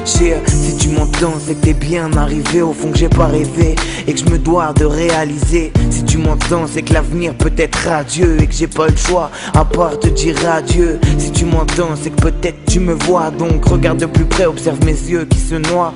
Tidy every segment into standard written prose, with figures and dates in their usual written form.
Si tu m'entends, c'est que t'es bien arrivé au fond que j'ai pas rêvé et que je me dois de réaliser. Si tu m'entends, c'est que l'avenir peut être radieux et que j'ai pas le choix à part te dire adieu. Si tu m'entends, c'est que peut-être tu me vois, donc regarde de plus près, observe mes yeux qui se noient.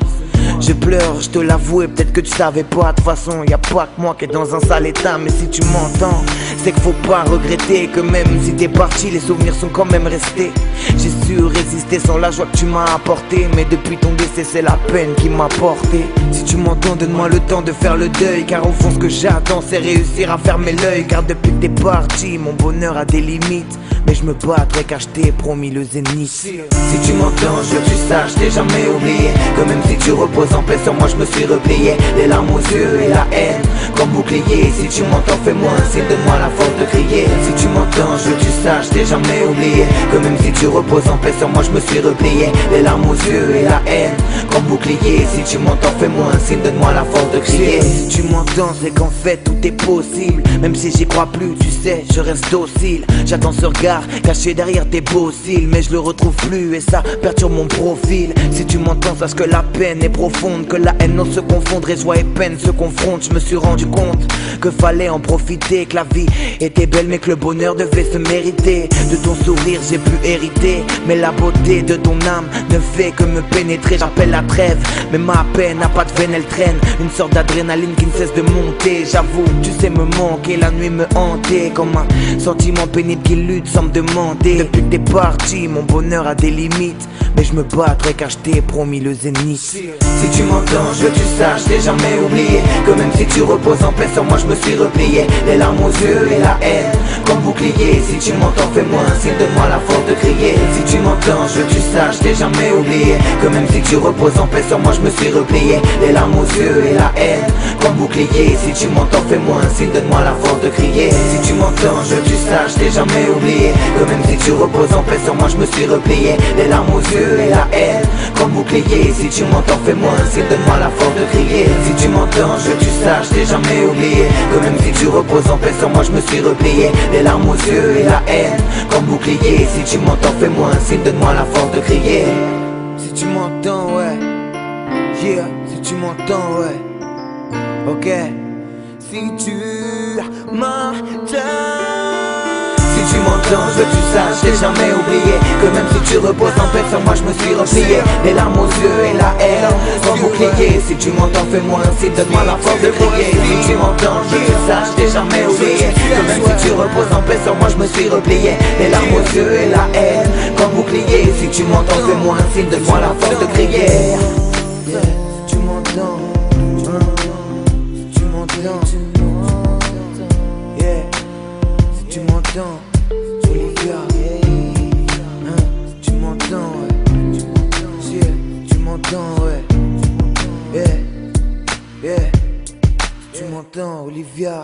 Je pleure, je te l'avoue, et peut-être que tu savais pas. De toute façon, y a pas que moi qui est dans un sale état. Mais si tu m'entends, c'est qu'il faut pas regretter que même si t'es parti, les souvenirs sont quand même restés. J'ai su résister sans la joie que tu m'as apportée, mais depuis ton décès, c'est la peine qui m'a porté. Si tu m'entends, donne-moi le temps de faire le deuil, car au fond ce que j'attends, c'est réussir à fermer l'œil. Car depuis que t'es parti, mon bonheur a des limites, mais je me battrai car je t'ai promis le zénith. Si tu m'entends, je veux que tu saches, t'ai jamais oublié que même si tu reposes en paix sur moi, je me suis replié. Les larmes aux yeux et la haine comme bouclier. Si tu m'entends, fais-moi un signe, donne-moi la force de crier. Si tu m'entends, je veux que tu saches, t'ai jamais oublié que même si tu reposes en paix sur moi, je me suis replié. Les larmes aux yeux et la haine comme bouclier. Si tu m'entends, fais-moi un signe, donne-moi la force de crier. Si tu m'entends, c'est qu'en fait tout est possible. Même si j'y crois plus, tu sais, je reste docile. J'attends ce regard caché derrière tes beaux cils, mais je le retrouve plus et ça perturbe mon profil. Si tu m'entends, sache que la peine est profonde, que la haine n'ose se confondre et joie et peine se confrontent. Je me suis rendu compte que fallait en profiter, que la vie était belle mais que le bonheur devait se mériter. De ton sourire j'ai pu hériter, mais la beauté de ton âme ne fait que me pénétrer. J'appelle la trêve, mais ma peine n'a pas de veine, elle traîne une sorte d'adrénaline qui ne cesse de monter. J'avoue, tu sais me manquer, la nuit me hantait comme un sentiment pénible qui lutte sans me demander. Depuis que t'es parti, mon bonheur a des limites, mais je me battrai car je t'ai promis le zénith. Si tu m'entends, je veux que tu saches, t'ai jamais oublié que même si tu reposes en paix sur moi, je me suis replié. Les larmes aux yeux et la haine comme bouclier. Si tu m'entends, fais-moi un signe, donne-moi la force de crier. Si tu m'entends, je veux que tu saches, t'ai jamais oublié que même si tu reposes en paix sur moi, je me suis replié. Les larmes aux yeux et la haine comme bouclier. Si tu m'entends, fais-moi un signe, donne-moi la force de crier. Si tu m'entends, je veux que tu saches, t'ai jamais oublié que même si tu reposes en paix sur moi, je me suis replié. Les larmes aux yeux et la haine comme bouclier. Si tu m'entends, fais-moi un signe, donne-moi la force de crier. Si tu m'entends, je veux que tu saches, t'ai jamais oublié que même si tu reposes en paix sur moi, je me suis replié. Les larmes aux yeux et la haine comme bouclier. Si tu m'entends, fais-moi un signe, donne-moi la force de crier. Si tu m'entends, ouais, yeah. Si tu m'entends, ouais, ok. Si tu m'entends, si tu m'entends, je veux que tu saches, j'ai jamais oublié que même si tu reposes en paix sur moi, je me suis replié. Les larmes aux yeux et la haine comme bouclier. Si tu m'entends, fais-moi un signe, donne-moi la force de crier. Si tu m'entends, je veux que tu saches, j'ai jamais oublié que même si tu reposes en paix sur moi, je me suis replié. Les larmes aux yeux et la haine comme bouclier. Si tu m'entends, fais-moi un signe, donne-moi la force de crier. Si tu m'entends, si tu m'entends, yeah. Si tu m'entends, Olivia, tu m'entends, ouais. Tu m'entends, ouais. Yeah, yeah. Tu m'entends, Olivia.